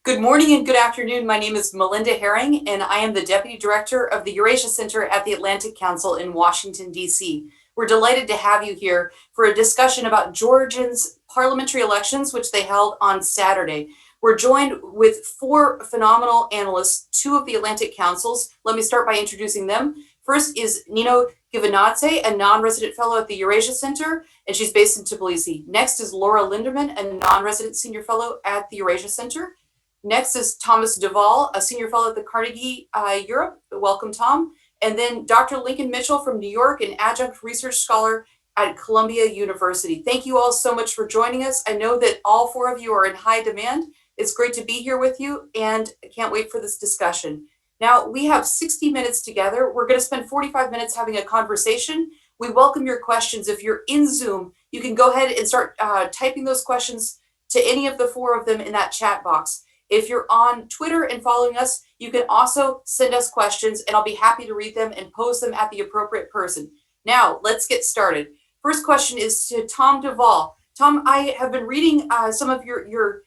Good morning and good afternoon. My name is Melinda Haring, and I am the Deputy Director of the Eurasia Center at the Atlantic Council in Washington, D.C. We're delighted to have you here for a discussion about Georgia's parliamentary elections, which they held on Saturday. We're joined with four phenomenal analysts, two of the Atlantic Councils. Let me start by introducing them. First is Nino Ghvinadze, a non-resident fellow at the Eurasia Center, and she's based in Tbilisi. Next is Laura Linderman, a non-resident senior fellow at the Eurasia Center. Next is Thomas Duvall, a senior fellow at the Carnegie Europe. Welcome, Tom. And then Dr. Lincoln Mitchell from New York, an adjunct research scholar at Columbia University. Thank you all so much for joining us. I know that all four of you are in high demand. It's great to be here with you, and I can't wait for this discussion. Now, we have 60 minutes together. We're going to spend 45 minutes having a conversation. We welcome your questions. If you're in Zoom, you can go ahead and start typing those questions to any of the four of them in that chat box. If you're on Twitter and following us, you can also send us questions, and I'll be happy to read them and pose them at the appropriate person. Now, let's get started. First question is to Tom Duvall. Tom, I have been reading some of your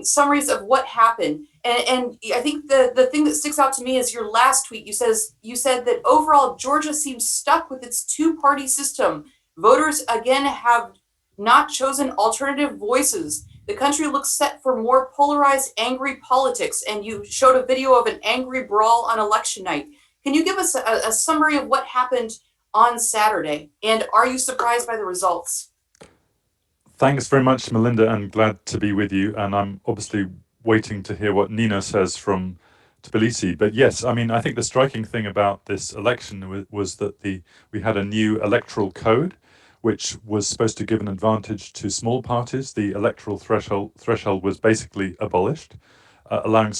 summaries of what happened, and I think the thing that sticks out to me is your last tweet. You said that overall Georgia seems stuck with its two-party system. Voters again have not chosen alternative voices. The country looks set for more polarized, angry politics, and you showed a video of an angry brawl on election night. Can you give us a summary of what happened on Saturday, and are you surprised by the results? Thanks very much, Melinda, and glad to be with you. And I'm obviously waiting to hear what Nina says from Tbilisi. But yes, I mean, I think the striking thing about this election was that we had a new electoral code, which was supposed to give an advantage to small parties. The electoral threshold was basically abolished, allowing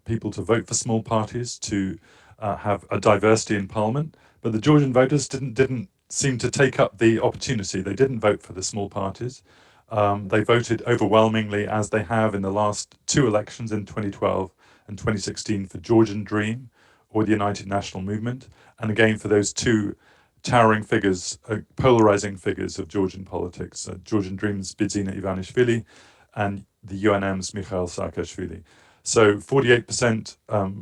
people to vote for small parties, to have a diversity in parliament. But the Georgian voters didn't seem to take up the opportunity. They didn't vote for the small parties. They voted overwhelmingly, as they have in the last two elections in 2012 and 2016, for Georgian Dream or the United National Movement, and again for those two towering figures, polarizing figures of Georgian politics, Georgian Dream's Bidzina Ivanishvili and the UNM's Mikhail Saakashvili. So 48%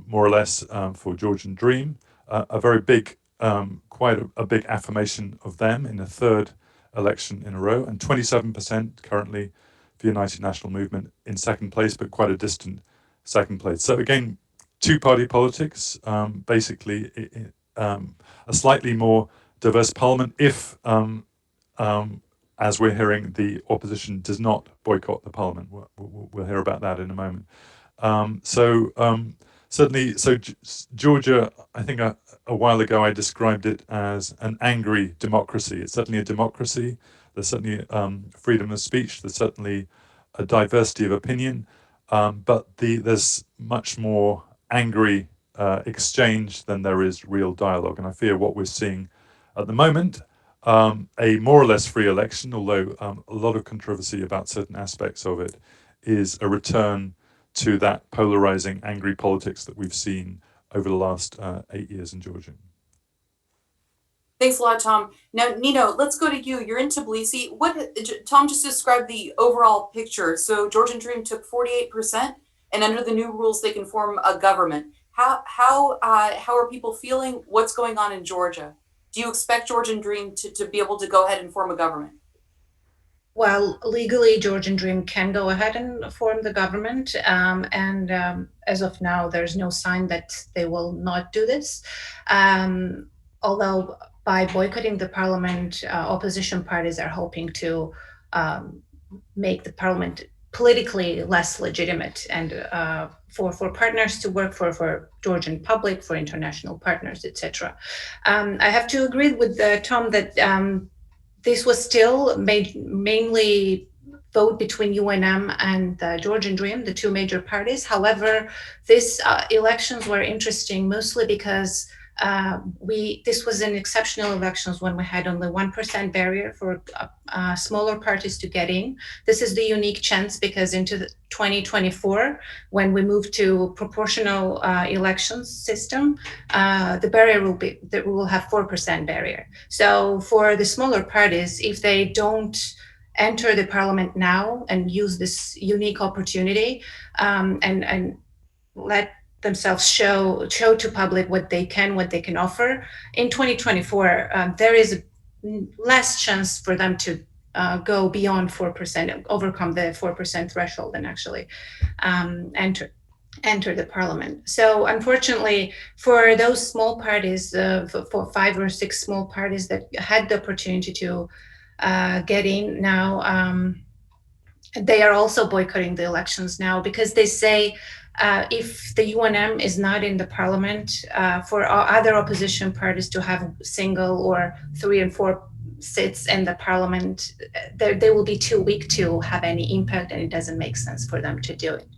more or less for Georgian Dream, a very big, quite a big affirmation of them in the third election in a row, and 27% currently for United National Movement in second place, but quite a distant second place. So again, two-party politics, basically a slightly more diverse parliament if, as we're hearing, the opposition does not boycott the parliament. We'll hear about that in a moment. Certainly, Georgia, I think a while ago I described it as an angry democracy. It's certainly a democracy. There's certainly freedom of speech. There's certainly a diversity of opinion, but there's much more angry exchange than there is real dialogue. And I fear what we're seeing at the moment, a more or less free election, although a lot of controversy about certain aspects of it, is a return to that polarizing, angry politics that we've seen over the last 8 years in Georgia. Thanks a lot, Tom. Now, Nino, let's go to you. You're in Tbilisi. Tom just described the overall picture. So Georgian Dream took 48%, and under the new rules, they can form a government. How are people feeling? What's going on in Georgia? Do you expect Georgian Dream to be able to go ahead and form a government? Well, legally, Georgian Dream can go ahead and form the government. As of now, there's no sign that they will not do this. Although by boycotting the parliament, opposition parties are hoping to make the parliament politically less legitimate and for partners to work for Georgian public, for international partners, etc. I have to agree with Tom that this was still mainly vote between UNM and the Georgian Dream, the two major parties. However, these elections were interesting mostly because this was an exceptional elections when we had only 1% barrier for smaller parties to get in. This is the unique chance because into 2024, when we move to proportional elections system, the barrier will be that we will have 4% barrier. So for the smaller parties, if they don't enter the parliament now and use this unique opportunity, and let themselves show to public what they can offer. In 2024, there is less chance for them to go beyond 4%, overcome the 4% threshold, and actually enter the parliament. So unfortunately, for those small parties, for 5 or 6 small parties that had the opportunity to get in now, they are also boycotting the elections now, because they say if the UNM is not in the parliament, for other opposition parties to have single or 3 and 4 seats in the parliament, they will be too weak to have any impact, and it doesn't make sense for them to do it.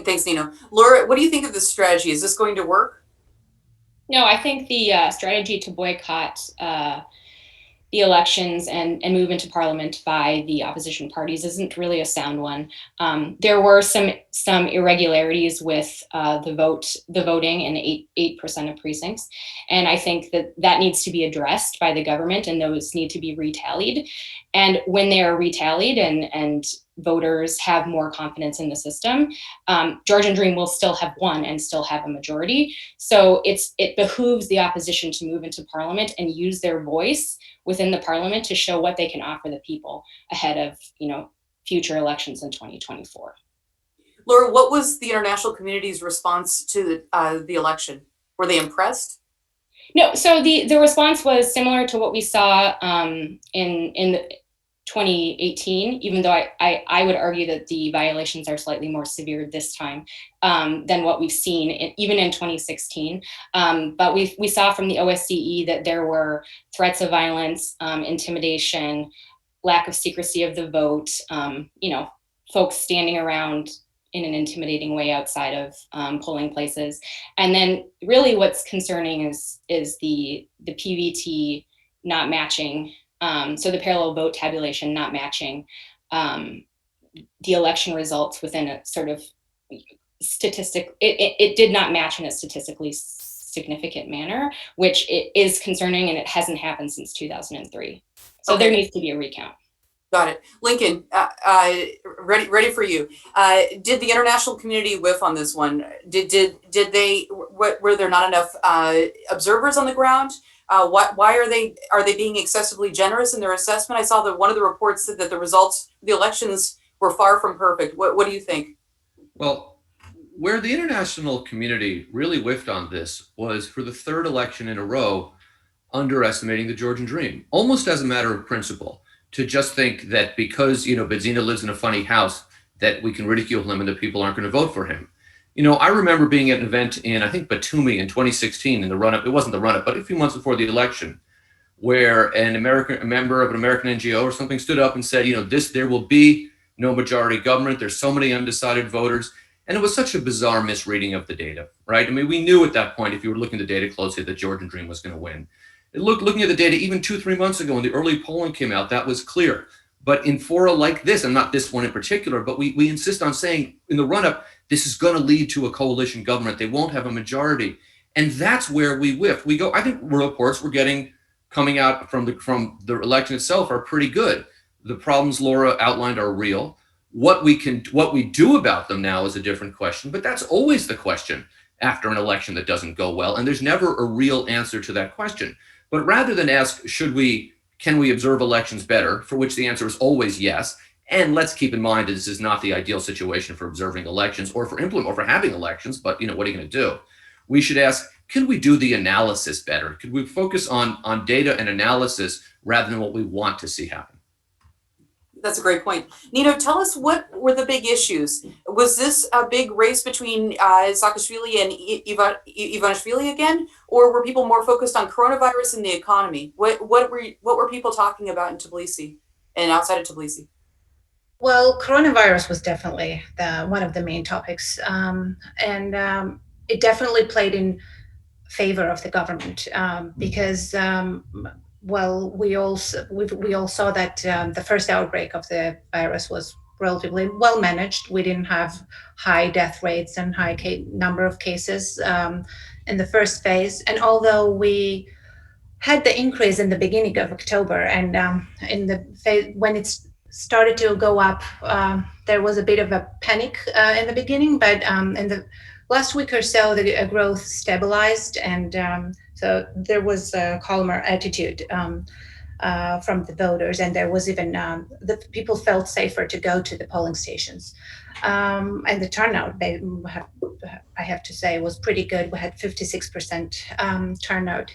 Thanks, Nino. Laura, what do you think of this strategy? Is this going to work? No, I think the strategy to boycott the elections and move into parliament by the opposition parties isn't really a sound one. There were some irregularities with the voting in 8% of precincts, and I think that needs to be addressed by the government, and those need to be retallied. And when they are retallied and voters have more confidence in the system, Georgian Dream will still have won and still have a majority. So it behooves the opposition to move into parliament and use their voice within the parliament to show what they can offer the people ahead of, future elections in 2024. Laura, what was the international community's response to the election? Were they impressed? No, so the response was similar to what we saw in 2018, even though I would argue that the violations are slightly more severe this time than what we've seen even in 2016. But we saw from the OSCE that there were threats of violence, intimidation, lack of secrecy of the vote, folks standing around in an intimidating way outside of polling places. And then really what's concerning is the PVT not matching. So the parallel vote tabulation not matching the election results within a sort of statistic. It did not match in a statistically significant manner, which is concerning, and it hasn't happened since 2003. So okay. There needs to be a recount. Got it. Lincoln, ready for you. Did the international community whiff on this one? Did they? Were there not enough observers on the ground? Why are they being excessively generous in their assessment? I saw that one of the reports said that the results, the elections were far from perfect. What do you think? Well, where the international community really whiffed on this was for the third election in a row, underestimating the Georgian Dream, almost as a matter of principle, to just think that because, Bedzina lives in a funny house, that we can ridicule him and that people aren't going to vote for him. I remember being at an event in, I think, Batumi in 2016 in the run-up. It wasn't the run-up, but a few months before the election, where a member of an American NGO or something stood up and said, there will be no majority government. There's so many undecided voters. And it was such a bizarre misreading of the data, right? I mean, we knew at that point, if you were looking at the data closely, that Georgian Dream was going to win. Looking at the data even 2-3 months ago when the early polling came out, that was clear. But in fora like this, and not this one in particular, but we insist on saying in the run-up, this is going to lead to a coalition government. They won't have a majority. And that's where we whiffed. I think reports we're getting coming out from the election itself are pretty good. The problems Laura outlined are real. What we do about them now is a different question, but that's always the question after an election that doesn't go well. And there's never a real answer to that question. But rather than ask, can we observe elections better, for which the answer is always yes. And let's keep in mind that this is not the ideal situation for observing elections or for having elections, but what are you going to do? We should ask, can we do the analysis better? Could we focus on data and analysis rather than what we want to see happen? That's a great point. Nino, tell us, what were the big issues? Was this a big race between Saakashvili and Ivanishvili again? Or were people more focused on coronavirus and the economy? What were people talking about in Tbilisi and outside of Tbilisi? Well, coronavirus was definitely one of the main topics. And it definitely played in favor of the government because well, we all saw that the first outbreak of the virus was relatively well managed. We didn't have high death rates and high number of cases in the first phase. And although we had the increase in the beginning of October, and when it started to go up, there was a bit of a panic in the beginning, but in the last week or so, the growth stabilized, and so there was a calmer attitude from the voters, and there was even the people felt safer to go to the polling stations. And the turnout, I have to say, was pretty good. We had 56% turnout.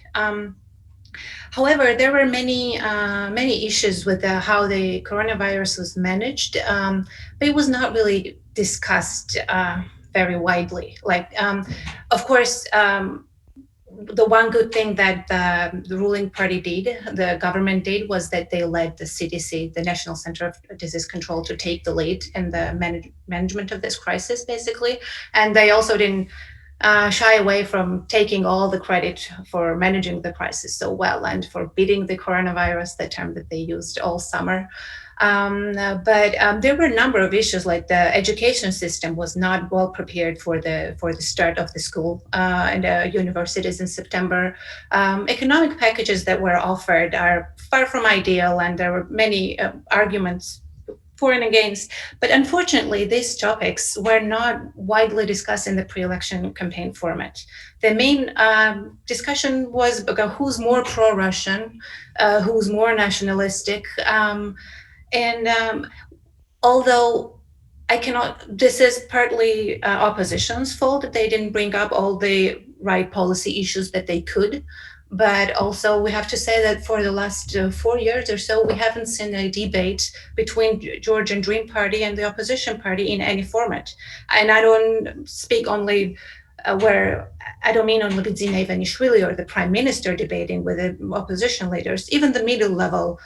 However, there were many issues with how the coronavirus was managed, but it was not really discussed very widely. Like, of course, the one good thing that the ruling party did, the government did, was that they led the CDC, the National Center of Disease Control, to take the lead in the management of this crisis, basically. And they also didn't shy away from taking all the credit for managing the crisis so well and for beating the coronavirus, the term that they used all summer. But there were a number of issues, like the education system was not well prepared for the start of the school and universities in September. Economic packages that were offered are far from ideal, and there were many arguments for and against. But unfortunately, these topics were not widely discussed in the pre-election campaign format. The main discussion was about who's more pro-Russian, who's more nationalistic. And although this is partly opposition's fault that they didn't bring up all the right policy issues that they could. But also we have to say that for the last 4 years or so, we haven't seen a debate between Georgian Dream Party and the opposition party in any format. And I don't speak only I don't mean only Bidzina Ivanishvili or the prime minister debating with the opposition leaders. Even the middle level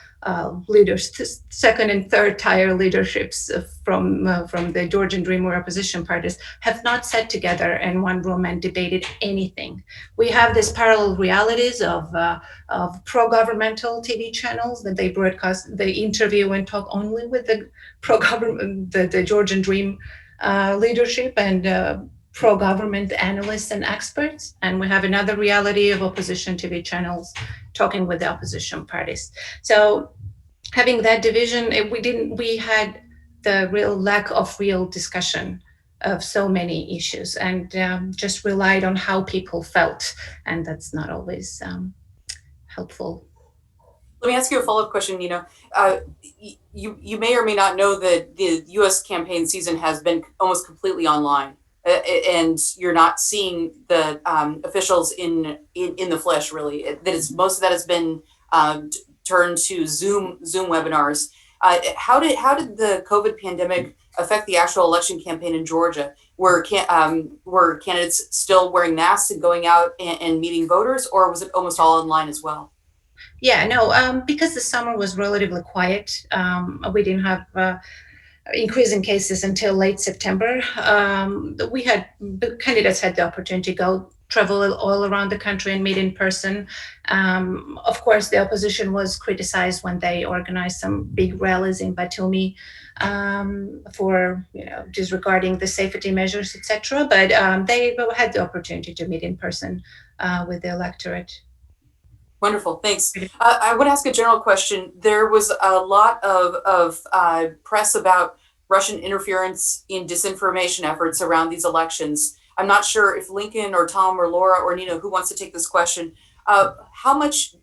leaders, second and third tier leaderships from the Georgian Dream or opposition parties, have not sat together in one room and debated anything. We have these parallel realities of pro-governmental TV channels that they broadcast, they interview and talk only with the pro-government, the Georgian Dream leadership and pro-government analysts and experts. And we have another reality of opposition TV channels talking with the opposition parties. So having that division, we had the real lack of real discussion of so many issues, and just relied on how people felt. And that's not always helpful. Let me ask you a follow-up question, Nino. You may or may not know that the U.S. campaign season has been almost completely online. And you're not seeing the officials in the flesh, really. Most of that has been turned to Zoom webinars. How did the COVID pandemic affect the actual election campaign in Georgia? Were candidates still wearing masks and going out and meeting voters, or was it almost all online as well? Yeah, no, because the summer was relatively quiet. We didn't have increase in cases until late September. The candidates had the opportunity to travel all around the country and meet in person. Of course, the opposition was criticized when they organized some big rallies in Batumi for disregarding the safety measures, etc. But they had the opportunity to meet in person with the electorate. Wonderful, thanks. I want to ask a general question. There was a lot of press about Russian interference in disinformation efforts around these elections. I'm not sure if Lincoln or Tom or Laura or Nino, who wants to take this question. How much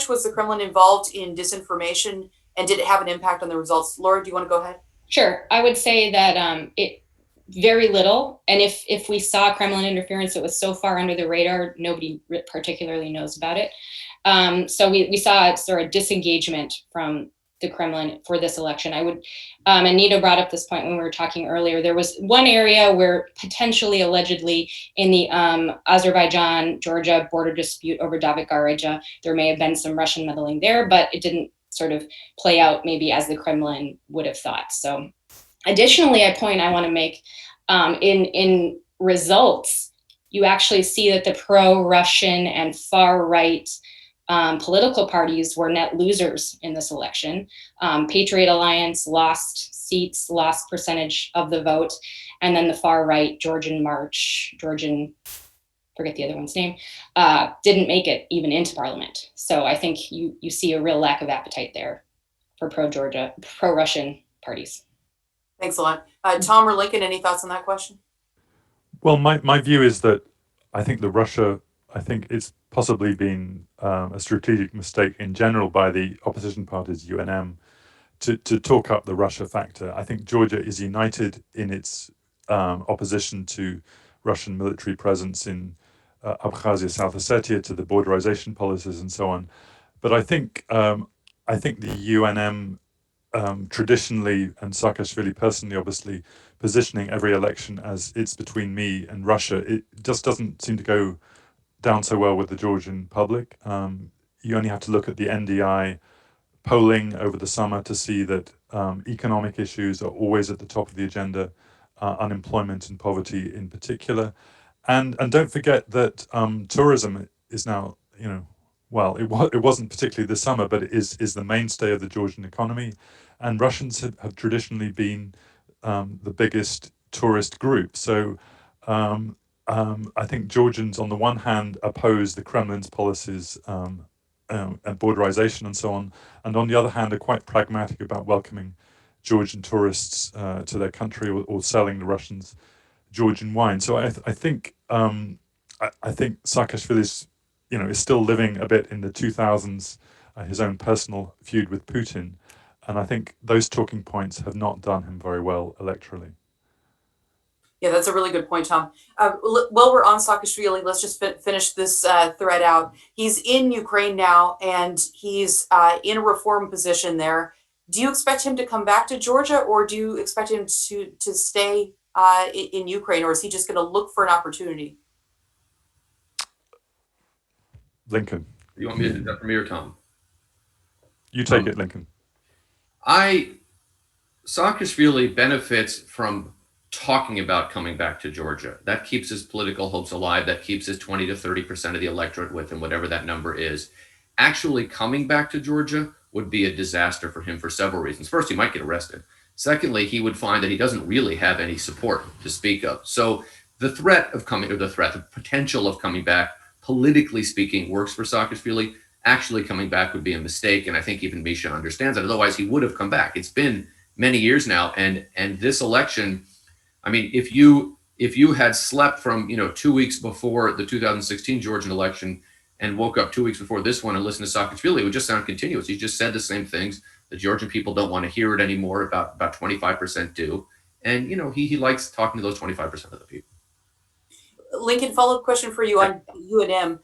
was the Kremlin involved in disinformation, and did it have an impact on the results? Laura, do you want to go ahead? Sure. I would say that it very little. And if we saw Kremlin interference, it was so far under the radar, nobody particularly knows about it. So we saw sort of disengagement from the Kremlin for this election. I would, and Nino brought up this point when we were talking earlier, there was one area where potentially, allegedly, in the Azerbaijan-Georgia border dispute over Davit Gareja, there may have been some Russian meddling there, but it didn't sort of play out maybe as the Kremlin would have thought. So additionally, I want to make, in results, you actually see that the pro-Russian and far-right political parties were net losers in this election. Patriot Alliance lost seats, lost percentage of the vote, and then the far right, Georgian March, Georgian forget the other one's name, didn't make it even into parliament. So I think you see a real lack of appetite there for pro-Georgia, pro-Russian parties. Thanks a lot. Tom or Lincoln, any thoughts on that question? Well, my view is that I think it's possibly been a strategic mistake in general by the opposition parties, UNM, to talk up the Russia factor. I think Georgia is united in its opposition to Russian military presence in Abkhazia, South Ossetia, to the borderization policies and so on. But I think the UNM traditionally, and Saakashvili personally, obviously, positioning every election as it's between me and Russia, it just doesn't seem to go down so well with the Georgian public. You only have to look at the NDI polling over the summer to see that economic issues are always at the top of the agenda, unemployment and poverty in particular. And don't forget that tourism is now, well, it wasn't particularly this summer, but it is the mainstay of the Georgian economy. And Russians have traditionally been the biggest tourist group. So I think Georgians, on the one hand, oppose the Kremlin's policies and borderization and so on, and on the other hand, are quite pragmatic about welcoming Georgian tourists to their country, or selling the Russians Georgian wine. So I think Saakashvili is still living a bit in the 2000s, his own personal feud with Putin, and I think those talking points have not done him very well electorally. Yeah, that's a really good point, Tom. While we're on Saakashvili, let's just finish this thread out. He's in Ukraine now, and he's in a reform position there. Do you expect him to come back to Georgia, or do you expect him to stay in Ukraine, or is he just going to look for an opportunity? Lincoln. You want me to do that for me or Tom? You take it, Lincoln. Saakashvili benefits from talking about coming back to Georgia. That keeps his political hopes alive. That keeps his 20 to 30% of the electorate with him, whatever that number is. Actually coming back to Georgia would be a disaster for him for several reasons. First, he might get arrested. Secondly, he would find that he doesn't really have any support to speak of. So the potential of coming back, politically speaking, works for Saakashvili. Actually coming back would be a mistake, and I think even Misha understands that. Otherwise, he would have come back. It's been many years now, and this election, I mean, if you had slept from 2 weeks before the 2016 Georgian election and woke up 2 weeks before this one and listened to Saakashvili, it would just sound continuous. He just said the same things. The Georgian people don't want to hear it anymore. About 25% do, and he likes talking to those 25% of the people. Lincoln, follow-up question for you on UNM.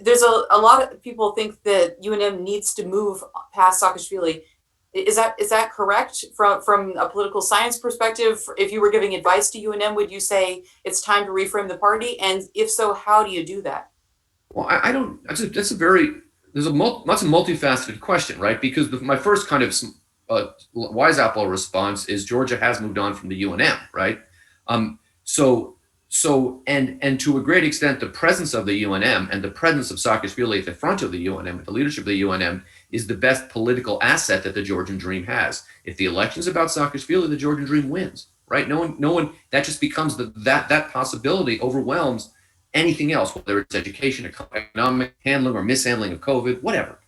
There's a lot of people think that UNM needs to move past Saakashvili. Is that correct from a political science perspective? If you were giving advice to UNM, would you say it's time to reframe the party? And if so, how do you do that? Well, I don't. That's a multifaceted question, right? Because my first kind of wise apple response is Georgia has moved on from the UNM, right? So to a great extent, the presence of the UNM and the presence of Saakashvili at the front of the UNM, the leadership of the UNM, is the best political asset that the Georgian dream has. If the election's about Saakashvili, the Georgian dream wins, right? No one. That just becomes that possibility overwhelms anything else, whether it's education, economic handling, or mishandling of COVID, whatever.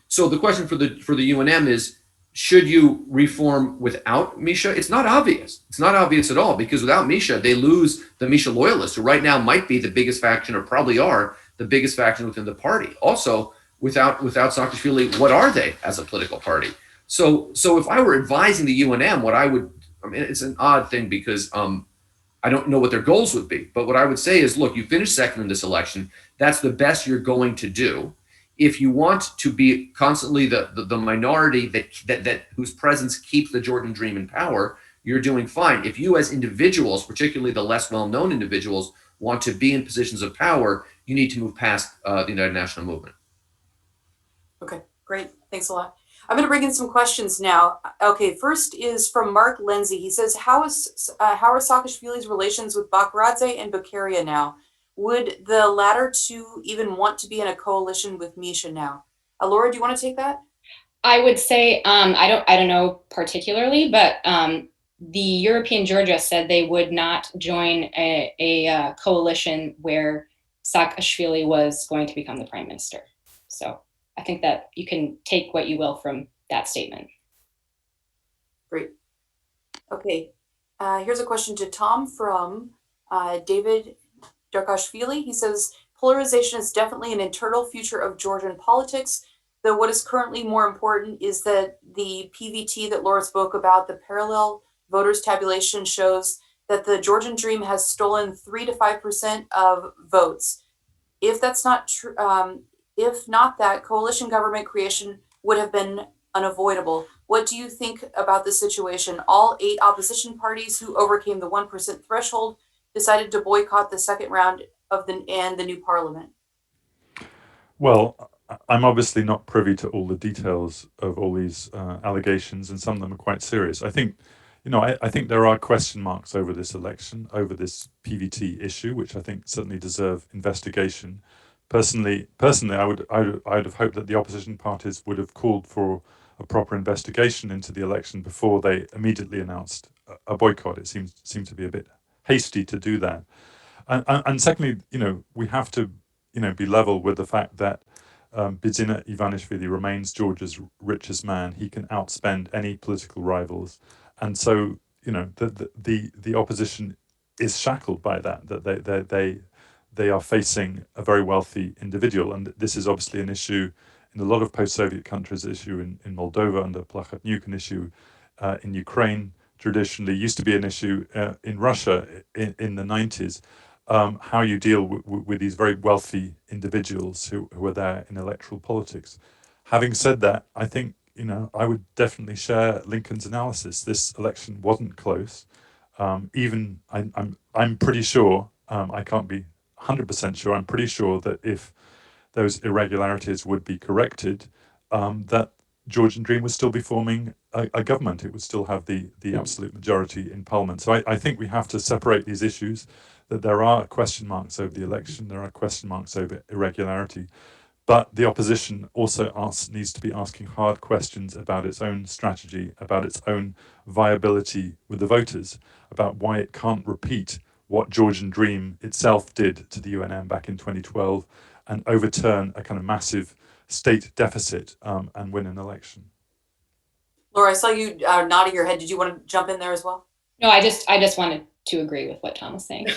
So the question for the UNM is, should you reform without Misha? It's not obvious. It's not obvious at all, because without Misha, they lose the Misha loyalists, who right now might be the biggest faction, or probably are the biggest faction within the party. Also, without Saakashvili, what are they as a political party? So if I were advising the UNM, it's an odd thing because I don't know what their goals would be. But what I would say is, look, you finished second in this election. That's the best you're going to do. If you want to be constantly the minority that whose presence keeps the Georgian dream in power, you're doing fine. If you as individuals, particularly the less well-known individuals, want to be in positions of power, you need to move past the United National Movement. Okay, great. Thanks a lot. I'm going to bring in some questions now. Okay, first is from Mark Lindsay. He says, how are Saakashvili's relations with Ghvinadze and Bukaria now? Would the latter two even want to be in a coalition with Misha now? Laura, do you want to take that? I would say I don't know particularly, but the European Georgia said they would not join a coalition where Saakashvili was going to become the prime minister. So I think that you can take what you will from that statement. Great. Okay. Here's a question to Tom from David Sakashvili. He says, polarization is definitely an internal feature of Georgian politics, though what is currently more important is that the PVT that Laura spoke about, the parallel voters tabulation, shows that the Georgian Dream has stolen 3 to 5% of votes. If that's not true, if not that, coalition government creation would have been unavoidable. What do you think about this situation? All 8 opposition parties who overcame the 1% threshold decided to boycott the second round of the new parliament. Well, I'm obviously not privy to all the details of all these allegations, and some of them are quite serious. I think, I think there are question marks over this election, over this PVT issue, which I think certainly deserve investigation. Personally, I would have hoped that the opposition parties would have called for a proper investigation into the election before they immediately announced a boycott. It seems to be a bit hasty to do that. And secondly, we have to, be level with the fact that Bidzina Ivanishvili remains Georgia's richest man. He can outspend any political rivals, and so the opposition is shackled by that. That they are facing a very wealthy individual, and this is obviously an issue in a lot of post-Soviet countries, issue in Moldova under Plakhatniuk, an issue in Ukraine traditionally, used to be an issue in Russia in the 90s. How you deal with these very wealthy individuals who are there in electoral politics. Having said that, I think I would definitely share Lincoln's analysis. This election wasn't close. Even I'm pretty sure, I can't be 100% sure. I'm pretty sure that if those irregularities would be corrected, that Georgian Dream would still be forming a government. It would still have the absolute majority in parliament. So I think we have to separate these issues, that there are question marks over the election, there are question marks over irregularity, but the opposition also needs to be asking hard questions about its own strategy, about its own viability with the voters, about why it can't repeat what Georgian Dream itself did to the UNM back in 2012 and overturn a kind of massive state deficit and win an election. Laura, I saw you nodding your head. Did you want to jump in there as well? No, I just wanted to agree with what Tom was saying.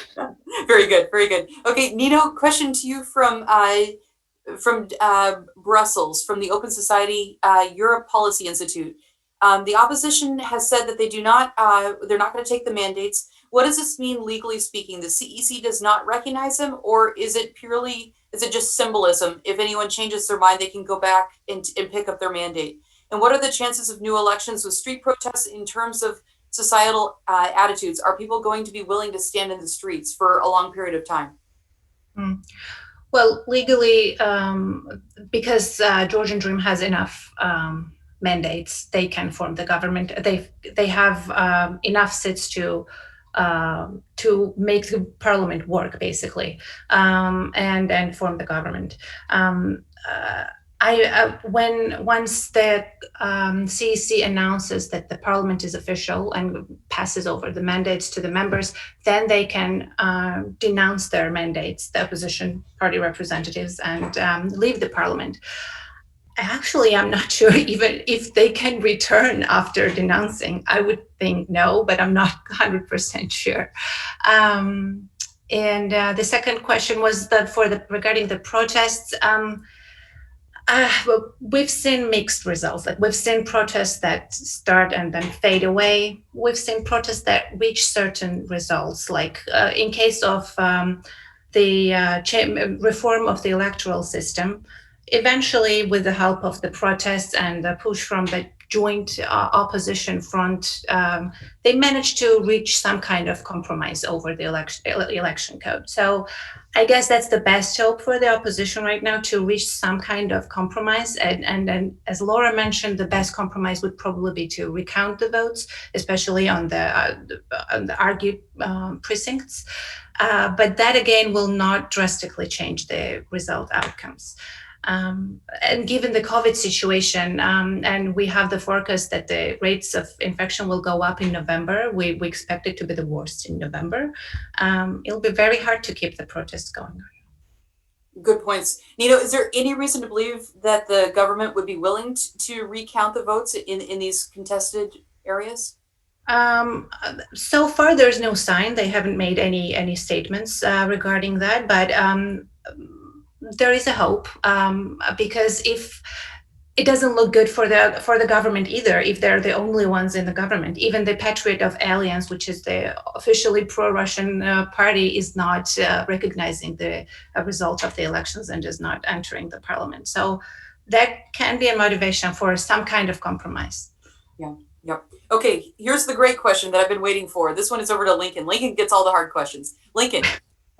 Very good, very good. Okay, Nino, question to you from Brussels, from the Open Society Europe Policy Institute. The opposition has said that they're not going to take the mandates. What does this mean legally speaking? The CEC does not recognize them, or is it just symbolism? If anyone changes their mind, they can go back and pick up their mandate. And what are the chances of new elections with street protests in terms of societal attitudes? Are people going to be willing to stand in the streets for a long period of time? Well, legally, because Georgian Dream has enough mandates, they can form the government. They have enough seats to make the parliament work, basically, and form the government. Once the CEC announces that the parliament is official and passes over the mandates to the members, then they can denounce their mandates, the opposition party representatives, and leave the parliament. Actually, I'm not sure even if they can return after denouncing. I would think no, but I'm not 100% sure. And the second question was regarding the protests. Well, we've seen mixed results. Like, we've seen protests that start and then fade away. We've seen protests that reach certain results, like in case of the reform of the electoral system. Eventually, with the help of the protests and the push from the joint opposition front, they managed to reach some kind of compromise over the election code. So I guess that's the best hope for the opposition right now, to reach some kind of compromise. And then, as Laura mentioned, the best compromise would probably be to recount the votes, especially on the argued precincts. But that, again, will not drastically change the result outcomes. And given the COVID situation, and we have the forecast that the rates of infection will go up in November, we expect it to be the worst in November. It'll be very hard to keep the protests going on. Good points. Nino, is there any reason to believe that the government would be willing to recount the votes in these contested areas? So far, there's no sign. They haven't made any statements regarding that, but there is a hope because if it doesn't look good for the government either, if they're the only ones in the government. Even the Patriot of Alliance, which is the officially pro-Russian party, is not recognizing the result of the elections and is not entering the parliament. So that can be a motivation for some kind of compromise. Yeah. Yep. Okay, here's the great question that I've been waiting for. This one is over to Lincoln. Lincoln gets all the hard questions. Lincoln,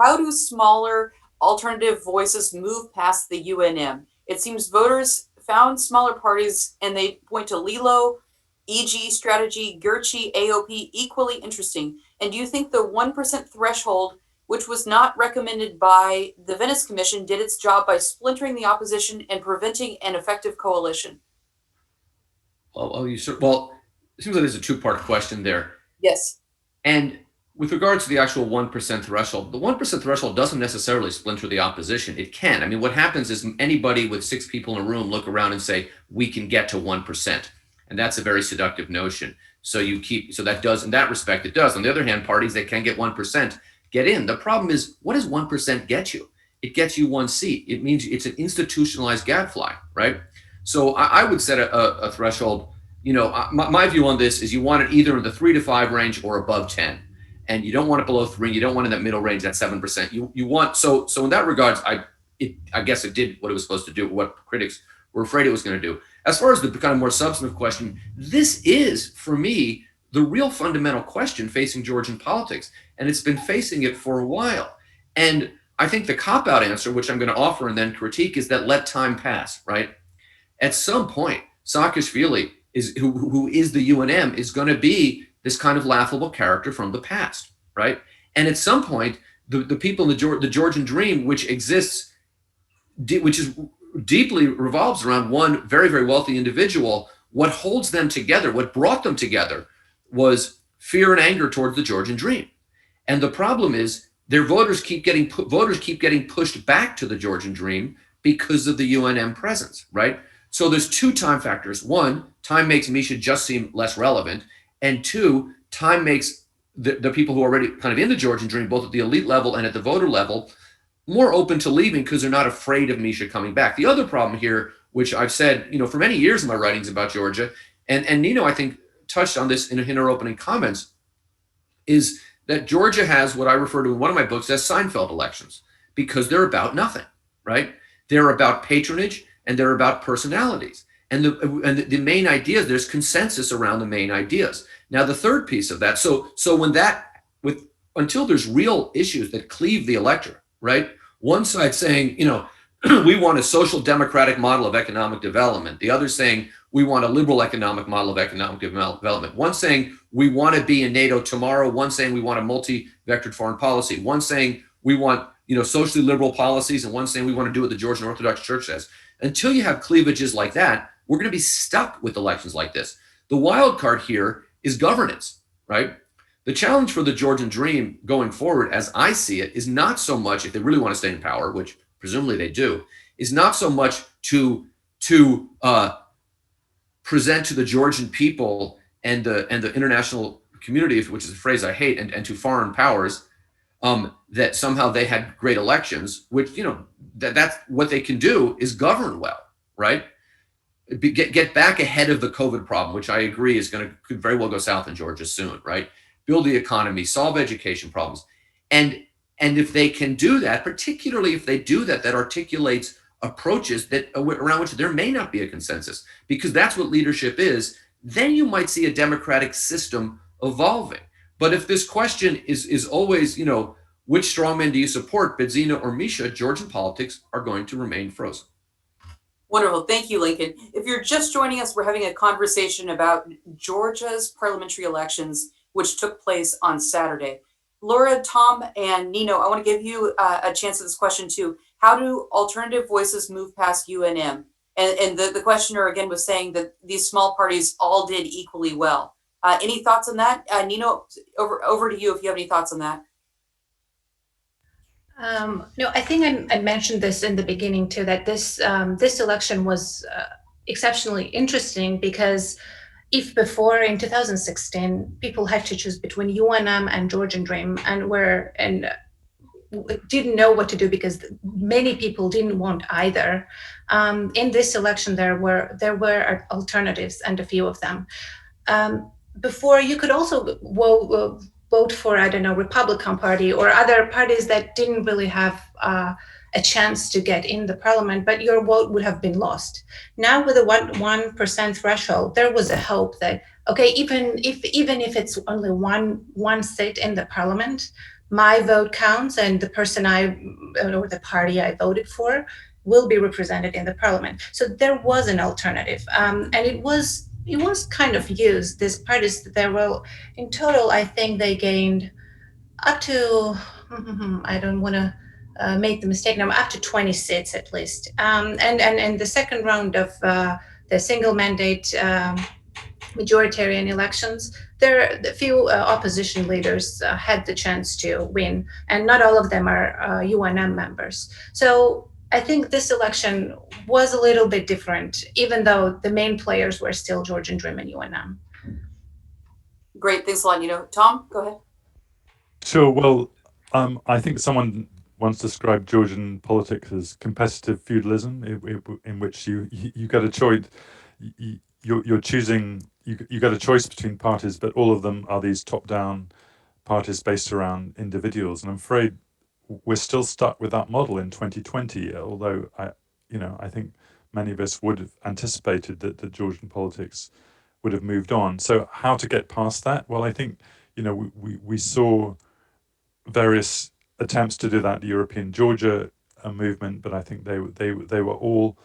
how do smaller alternative voices move past the UNM? It seems voters found smaller parties and they point to Lilo, EG strategy, Gurchi, AOP equally interesting. And do you think the 1% threshold, which was not recommended by the Venice Commission, did its job by splintering the opposition and preventing an effective coalition? Well, it seems like there's a two-part question there. Yes. And with regards to the actual 1% threshold, the 1% threshold doesn't necessarily splinter the opposition. It can. I mean, what happens is anybody with 6 people in a room look around and say, we can get to 1%. And that's a very seductive notion. So that does, in that respect, it does. On the other hand, parties that can get 1% get in. The problem is, what does 1% get you? It gets you 1 seat. It means it's an institutionalized gadfly, right? So I would set a threshold. My view on this is you want it either in the 3 to 5 range or above 10. And you don't want it below 3. You don't want it in that middle range, that 7%. You want, so in that regards, I guess it did what it was supposed to do, what critics were afraid it was going to do. As far as the kind of more substantive question, this is, for me, the real fundamental question facing Georgian politics. And it's been facing it for a while. And I think the cop-out answer, which I'm going to offer and then critique, is that let time pass, right? At some point, Saakashvili, who is the UNM, is going to be this kind of laughable character from the past, right? And at some point, the people in the Georgian dream, which exists, which is deeply revolves around one very, very wealthy individual, what holds them together, what brought them together, was fear and anger towards the Georgian dream. And the problem is their voters keep getting pushed back to the Georgian dream because of the UNM presence, right? So there's 2 time factors. 1, time makes Misha just seem less relevant. And 2, time makes the people who are already kind of in the Georgian dream, both at the elite level and at the voter level, more open to leaving because they're not afraid of Misha coming back. The other problem here, which I've said, for many years in my writings about Georgia, and Nino, I think, touched on this in her opening comments, is that Georgia has what I refer to in one of my books as Seinfeld elections, because they're about nothing, right? They're about patronage and they're about personalities. And the main ideas, there's consensus around the main ideas. Now, the third piece of that, so until there's real issues that cleave the electorate, right? One side saying, we want a social democratic model of economic development. The other saying, we want a liberal economic model of economic development. One saying, we want to be in NATO tomorrow. One saying, we want a multi-vectored foreign policy. One saying, we want, socially liberal policies. And one saying, we want to do what the Georgian Orthodox Church says. Until you have cleavages like that, we're going to be stuck with elections like this. The wild card here is governance, right? The challenge for the Georgian dream going forward, as I see it, is not so much, if they really want to stay in power, which presumably they do, is not so much to present to the Georgian people and the international community, which is a phrase I hate, and to foreign powers, that somehow they had great elections, which, that's what they can do is govern well, right? Get back ahead of the COVID problem, which I agree could very well go south in Georgia soon, right? Build the economy, solve education problems. And if they can do that, particularly if they do that, that articulates approaches around which there may not be a consensus, because that's what leadership is, then you might see a democratic system evolving. But if this question is always, which strongman do you support, Bidzina or Misha, Georgian politics are going to remain frozen. Wonderful. Thank you, Lincoln. If you're just joining us, we're having a conversation about Georgia's parliamentary elections, which took place on Saturday. Laura, Tom, and Nino, I want to give you a chance at this question too. How do alternative voices move past UNM? And the questioner again was saying that these small parties all did equally well. Any thoughts on that? Nino, over to you if you have any thoughts on that. No, I think I mentioned this in the beginning too, that this election was exceptionally interesting because if before in 2016 people had to choose between UNM and Georgian Dream and didn't know what to do because many people didn't want either. In this election, there were alternatives, and a few of them. Before, you could also vote for, I don't know, Republican Party or other parties that didn't really have a chance to get in the parliament, but your vote would have been lost. Now with the 1% threshold, there was a hope that, okay, even if it's only one seat in the parliament, my vote counts, and the person or the party I voted for will be represented in the parliament. So there was an alternative, and it was kind of used. These parties, there were in total, I think they gained up to I don't want to make the mistake now, up to 20 seats at least. And the second round of the single mandate majoritarian elections, the few opposition leaders had the chance to win, and not all of them are UNM members. So I think this election was a little bit different, even though the main players were still Georgian Dream and UNM. Great, thanks a lot, Nino. Tom, go ahead. Sure. Well, I think someone once described Georgian politics as competitive feudalism, in which you get a choice. You're choosing. You get a choice between parties, but all of them are these top-down parties based around individuals. And I'm afraid we're still stuck with that model in 2020. Although I think many of us would have anticipated that the Georgian politics would have moved on. So how to get past that? Well, I think we saw various attempts to do that, the European Georgia movement, but I think they were all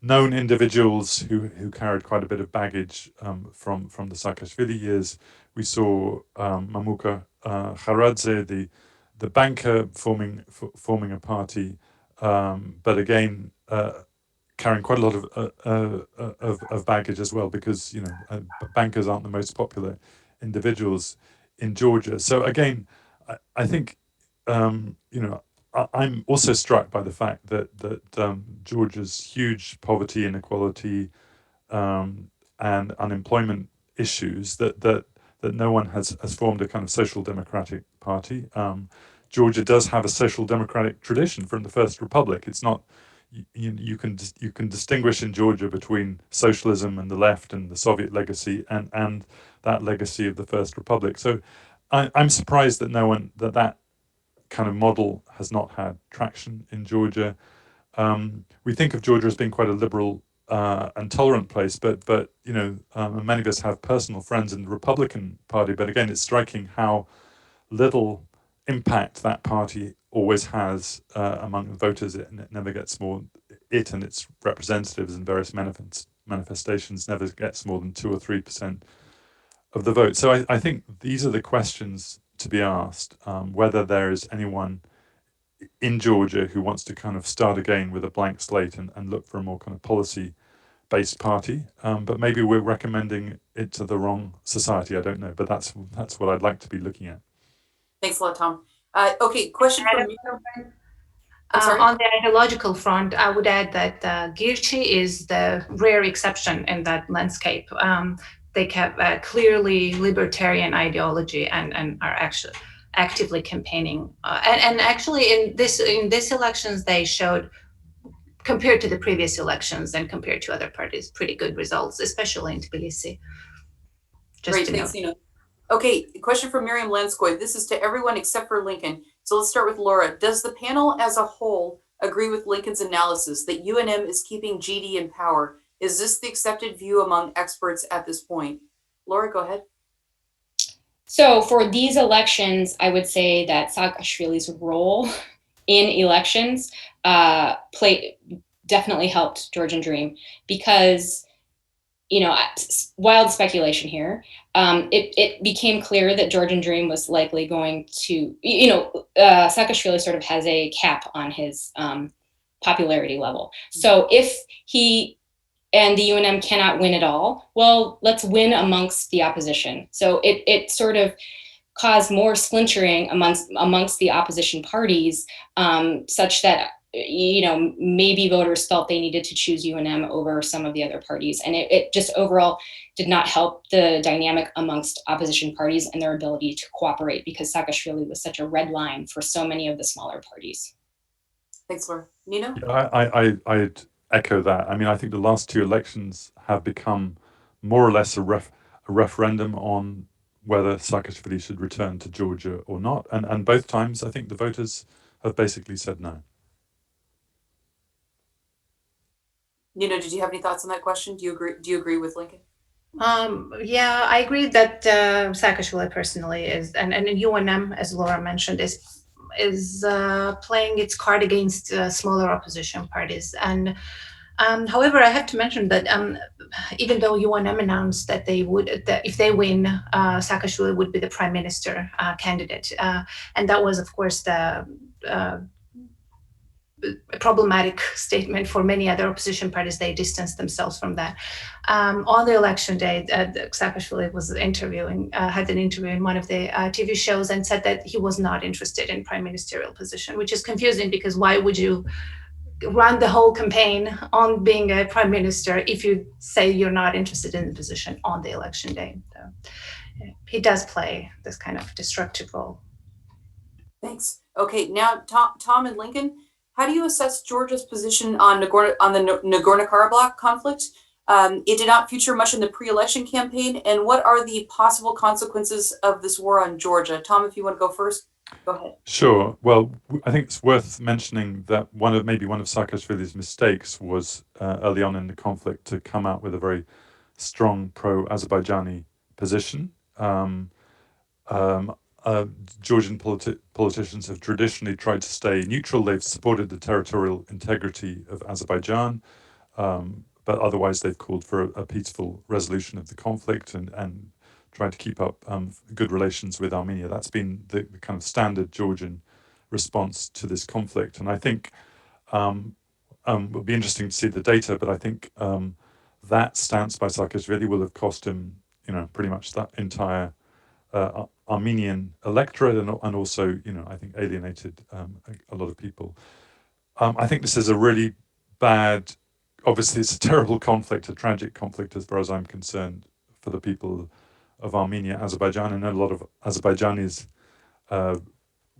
known individuals who carried quite a bit of baggage from the Saakashvili years. We saw Mamuka Ghvinadze, the banker, forming a party, but again carrying quite a lot of baggage as well, because bankers aren't the most popular individuals in Georgia. So again, I think I'm also struck by the fact that Georgia's huge poverty, inequality, and unemployment issues, that no one has formed a kind of social democratic party. Georgia does have a social democratic tradition from the First Republic. It's not you can distinguish in Georgia between socialism and the left and the Soviet legacy and that legacy of the First Republic. So I'm surprised that that kind of model has not had traction in Georgia. We think of Georgia as being quite a liberal and tolerant place, but many of us have personal friends in the Republican Party. But again, it's striking how little impact that party always has among the voters. It never gets more. It and its representatives in various manifestations never gets more than 2 or 3% of the vote. So I think these are the questions to be asked, whether there is anyone in Georgia who wants to kind of start again with a blank slate and look for a more kind of policy-based party. But maybe we're recommending it to the wrong society. I don't know, but that's what I'd like to be looking at. Thanks a lot, Tom. Okay, question from me. On the ideological front, I would add that Girchi is the rare exception in that landscape. They have a clearly libertarian ideology and are actually actively campaigning. And actually, in this elections, they showed, compared to the previous elections and compared to other parties, pretty good results, especially in Tbilisi. Great, thanks, Nino. Okay, question from Miriam Lenskoy. This is to everyone except for Lincoln. So let's start with Laura. Does the panel as a whole agree with Lincoln's analysis that UNM is keeping GD in power? Is this the accepted view among experts at this point? Laura, go ahead. So for these elections, I would say that Saakashvili's role in elections definitely helped Georgian Dream, because, wild speculation here, it became clear that Georgian Dream was likely going to, Saakashvili sort of has a cap on his popularity level. So if he and the UNM cannot win at all, well, let's win amongst the opposition. So it sort of caused more splintering amongst the opposition parties, such that, you know, maybe voters felt they needed to choose UNM over some of the other parties. And it just overall did not help the dynamic amongst opposition parties and their ability to cooperate, because Saakashvili was such a red line for so many of the smaller parties. Thanks, Laura. Nino? Yeah, I'd echo that. I mean, I think the last two elections have become more or less a referendum on whether Saakashvili should return to Georgia or not. And both times, I think the voters have basically said no. Nino, did you have any thoughts on that question? Do you agree with Lincoln? Yeah, I agree that Saakashvili personally is, and UNM, as Laura mentioned, is playing its card against smaller opposition parties. And however, I have to mention that even though UNM announced that that if they win, Saakashvili would be the prime minister candidate, and that was, of course, the a problematic statement for many other opposition parties. They distanced themselves from that. On the election day, Saakashvili was had an interview in one of the TV shows and said that he was not interested in prime ministerial position, which is confusing, because why would you run the whole campaign on being a prime minister if you say you're not interested in the position on the election day? So, he does play this kind of destructive role. Thanks. Okay, now Tom and Lincoln, how do you assess Georgia's position on the Nagorno-Karabakh conflict? It did not feature much in the pre-election campaign, and what are the possible consequences of this war on Georgia? Tom, if you want to go first, go ahead. Sure. Well, I think it's worth mentioning that one of Saakashvili's mistakes was early on in the conflict to come out with a very strong pro-Azerbaijani position. Georgian politicians have traditionally tried to stay neutral. They've supported the territorial integrity of Azerbaijan, but otherwise they've called for a peaceful resolution of the conflict and tried to keep up good relations with Armenia. That's been the kind of standard Georgian response to this conflict. And I think it'll be interesting to see the data, but I think that stance by Saakashvili will have cost him, pretty much that entire Armenian electorate, and also, I think alienated a lot of people. I think this is a really bad, obviously it's a terrible conflict, a tragic conflict as far as I'm concerned, for the people of Armenia, Azerbaijan. And a lot of Azerbaijanis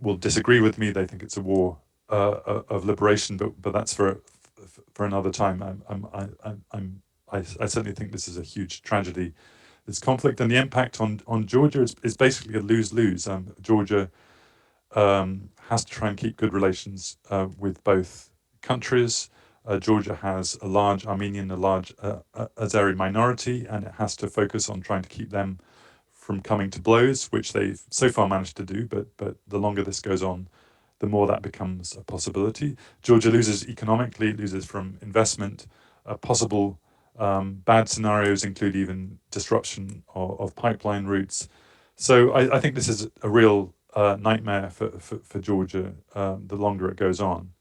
will disagree with me. They think it's a war of liberation, but that's for another time. I certainly think this is a huge tragedy, this conflict, and the impact on Georgia is basically a lose-lose. Georgia has to try and keep good relations with both countries. Georgia has a large Armenian, a large Azeri minority, and it has to focus on trying to keep them from coming to blows, which they've so far managed to do, but the longer this goes on, the more that becomes a possibility. Georgia loses economically, loses from investment, possible bad scenarios include even disruption of pipeline routes. So I think this is a real nightmare for Georgia the longer it goes on.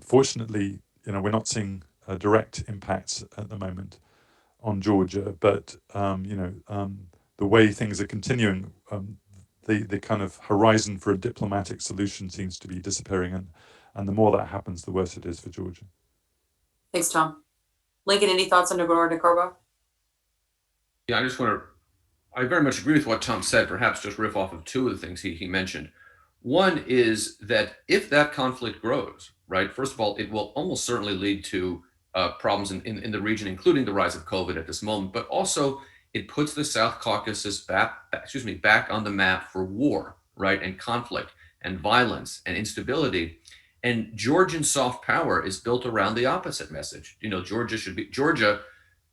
Fortunately, we're not seeing direct impacts at the moment on Georgia, but the way things are continuing, the kind of horizon for a diplomatic solution seems to be disappearing, and the more that happens, the worse it is for Georgia. Thanks, Tom. Lincoln, any thoughts on Nagorno-Karabakh? Yeah, I very much agree with what Tom said, perhaps just riff off of two of the things he mentioned. One is that if that conflict grows, right, first of all, it will almost certainly lead to problems in the region, including the rise of COVID at this moment, but also it puts the South Caucasus back on the map for war, right, and conflict and violence and instability. And Georgian soft power is built around the opposite message. Georgia,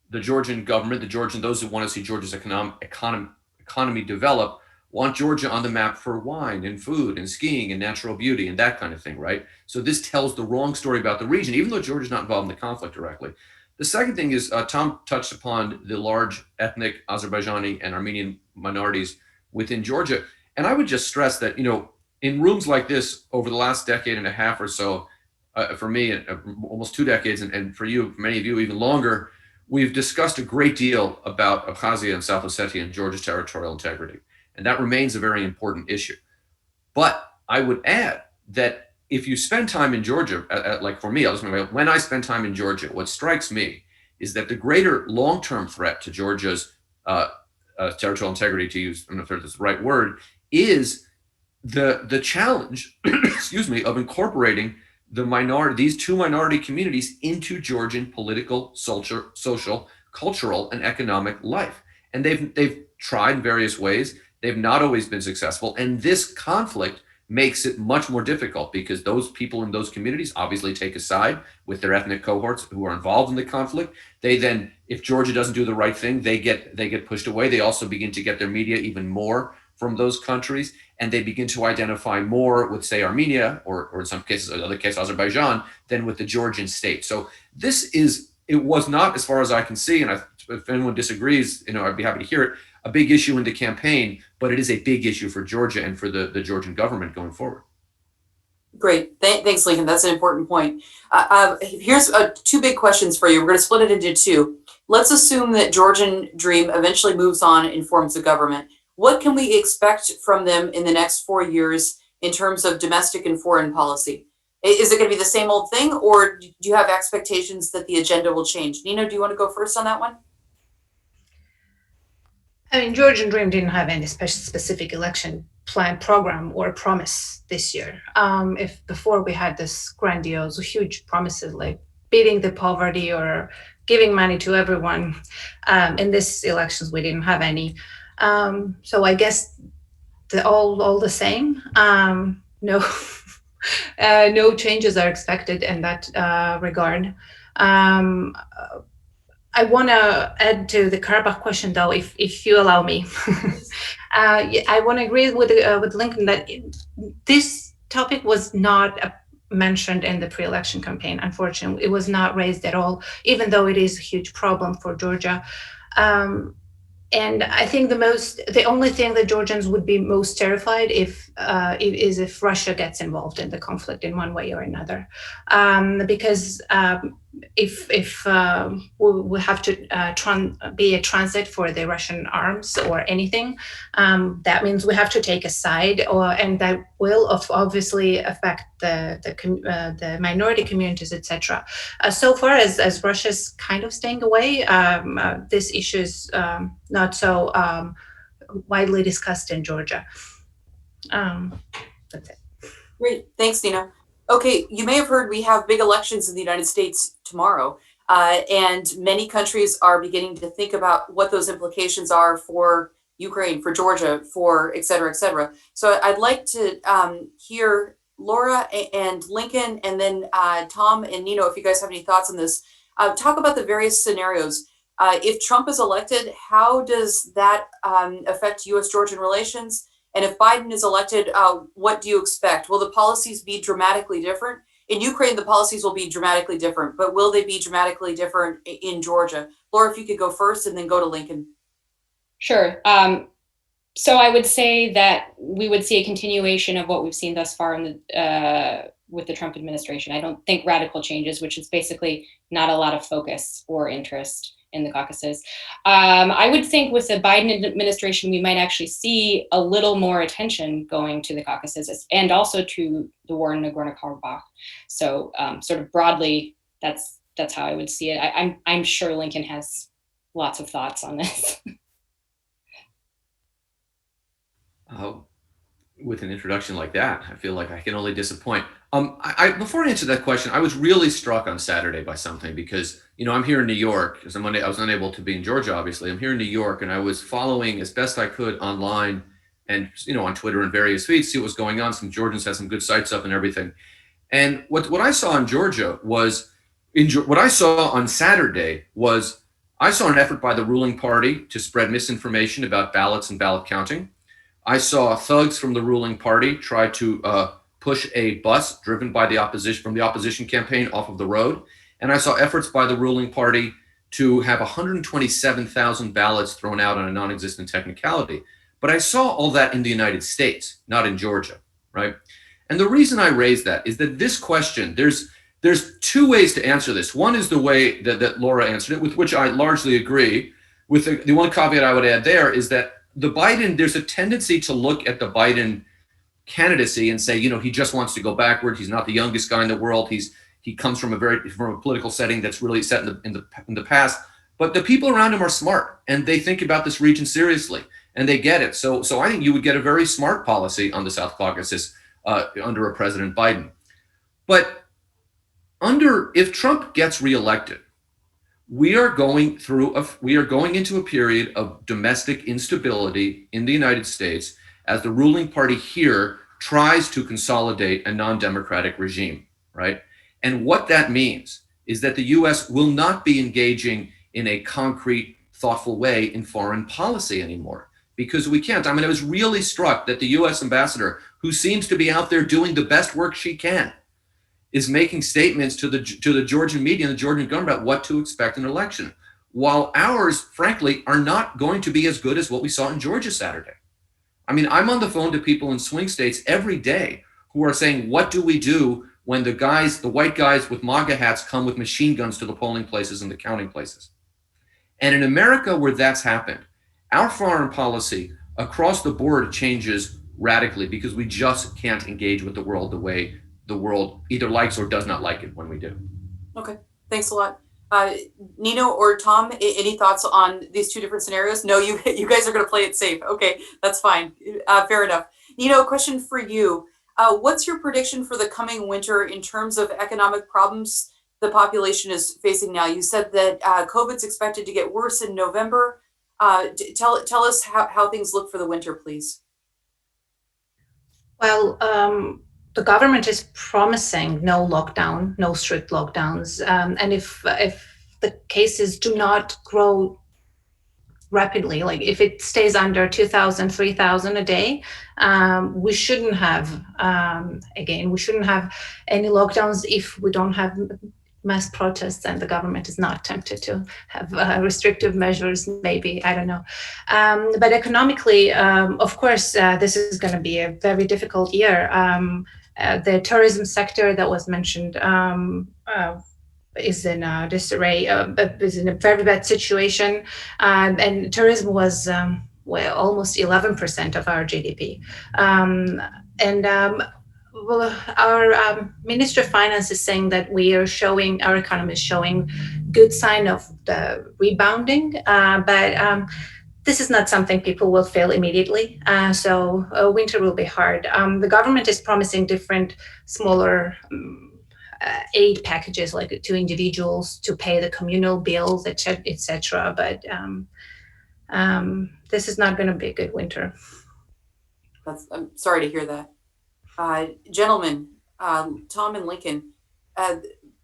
the Georgian government, those who want to see Georgia's economy develop, want Georgia on the map for wine and food and skiing and natural beauty and that kind of thing, right? So this tells the wrong story about the region, even though Georgia's not involved in the conflict directly. The second thing is Tom touched upon the large ethnic Azerbaijani and Armenian minorities within Georgia. And I would just stress that, in rooms like this over the last decade and a half or so, for me, almost 2 decades, and for you, many of you, even longer, we've discussed a great deal about Abkhazia and South Ossetia and Georgia's territorial integrity, and that remains a very important issue. But I would add that if you spend time in Georgia, like for me, when I spend time in Georgia, what strikes me is that the greater long-term threat to Georgia's territorial integrity, to use, I don't know if that's the right word, is the challenge, excuse me, of incorporating these two minority communities into Georgian political, social, cultural, and economic life. And they've tried in various ways. They've not always been successful. And this conflict makes it much more difficult because those people in those communities obviously take a side with their ethnic cohorts who are involved in the conflict. They then, if Georgia doesn't do the right thing, they get pushed away. They also begin to get their media even more from those countries, and they begin to identify more with, say, Armenia, or in some cases, in other cases, Azerbaijan, than with the Georgian state. So it was not, as far as I can see, and if anyone disagrees, I'd be happy to hear it, a big issue in the campaign, but it is a big issue for Georgia and for the Georgian government going forward. Great. Thanks, Lincoln. That's an important point. Here's two big questions for you. We're going to split it into two. Let's assume that Georgian Dream eventually moves on and forms a government. What can we expect from them in the next 4 years in terms of domestic and foreign policy? Is it going to be the same old thing, or do you have expectations that the agenda will change? Nino, do you want to go first on that one? I mean, Georgian Dream didn't have any specific election plan, program, or promise this year. If before we had this grandiose, huge promises like beating the poverty or giving money to everyone, in this elections we didn't have any. So I guess all the same. No, no changes are expected in that regard. I want to add to the Karabakh question, though, if you allow me. I want to agree with Lincoln that this topic was not mentioned in the pre-election campaign. Unfortunately, it was not raised at all, even though it is a huge problem for Georgia. And I think the only thing that Georgians would be most terrified is if Russia gets involved in the conflict in one way or another, because if we have to be a transit for the Russian arms or anything, that means we have to take a side, and that will obviously affect the minority communities, etc. So far as Russia's kind of staying away, this issue is not so widely discussed in Georgia. That's it. Great, thanks, Nino. Okay, you may have heard we have big elections in the United States tomorrow, and many countries are beginning to think about what those implications are for Ukraine, for Georgia, for et cetera, et cetera. So I'd like to hear Laura and Lincoln, and then Tom and Nino, if you guys have any thoughts on this, talk about the various scenarios. If Trump is elected, how does that affect U.S.-Georgian relations? And if Biden is elected, what do you expect? Will the policies be dramatically different? In Ukraine, the policies will be dramatically different, but will they be dramatically different in Georgia? Laura, if you could go first and then go to Lincoln. Sure. So I would say that we would see a continuation of what we've seen thus far with the Trump administration. I don't think radical changes, which is basically not a lot of focus or interest in the Caucasus. I would think with the Biden administration, we might actually see a little more attention going to the Caucasus and also to the war in Nagorno-Karabakh. So sort of broadly, that's how I would see it. I'm sure Lincoln has lots of thoughts on this. With an introduction like that, I feel like I can only disappoint. Before I answer that question, I was really struck on Saturday by something because, I'm here in New York. Because I was unable to be in Georgia, obviously. I'm here in New York, and I was following as best I could online and, on Twitter and various feeds, see what was going on. Some Georgians had some good sites up and everything. And what I saw in Georgia was, what I saw on Saturday was, I saw an effort by the ruling party to spread misinformation about ballots and ballot counting. I saw thugs from the ruling party try to push a bus driven by the opposition campaign off of the road. And I saw efforts by the ruling party to have 127,000 ballots thrown out on a non-existent technicality. But I saw all that in the United States, not in Georgia, right? And the reason I raise that is that this question, there's there's two ways to answer this. One is the way that Laura answered it, with which I largely agree. With the one caveat I would add there is that there's a tendency to look at the Biden candidacy and say, he just wants to go backward. He's not the youngest guy in the world. He comes from a political setting that's really set in the past. But the people around him are smart, and they think about this region seriously, and they get it. So I think you would get a very smart policy on the South Caucasus under a President Biden. But if Trump gets reelected, we are going into a period of domestic instability in the United States as the ruling party here tries to consolidate a non-democratic regime, right? And what that means is that the US will not be engaging in a concrete, thoughtful way in foreign policy anymore, because we can't. I was really struck that the US ambassador, who seems to be out there doing the best work she can, is making statements to the Georgian media and the Georgian government about what to expect in an election, while ours, frankly, are not going to be as good as what we saw in Georgia Saturday. I'm on the phone to people in swing states every day who are saying, what do we do when the white guys with MAGA hats come with machine guns to the polling places and the counting places? And in America, where that's happened, our foreign policy across the board changes radically, because we just can't engage with the world the way the world either likes or does not like it when we do. Okay, thanks a lot. Nino or Tom, any thoughts on these two different scenarios? No, you guys are going to play it safe. Okay, that's fine. Fair enough. Nino, a question for you. What's your prediction for the coming winter in terms of economic problems the population is facing now? You said that COVID's expected to get worse in November. Tell us how things look for the winter, please. Well, the government is promising no lockdown, no strict lockdowns. And if the cases do not grow rapidly, like if it stays under 2,000, 3,000 a day, we shouldn't have any lockdowns if we don't have mass protests and the government is not tempted to have restrictive measures, maybe, I don't know. But economically, of course, this is going to be a very difficult year. The tourism sector that was mentioned is in disarray, is in a very bad situation. And tourism was almost 11% of our GDP. Our Minister of Finance is saying that our economy is showing good sign of the rebounding, but this is not something people will feel immediately. So winter will be hard. The government is promising different smaller aid packages, like to individuals to pay the communal bills, etc. But this is not going to be a good winter. I'm sorry to hear that. Gentlemen, Tom and Lincoln,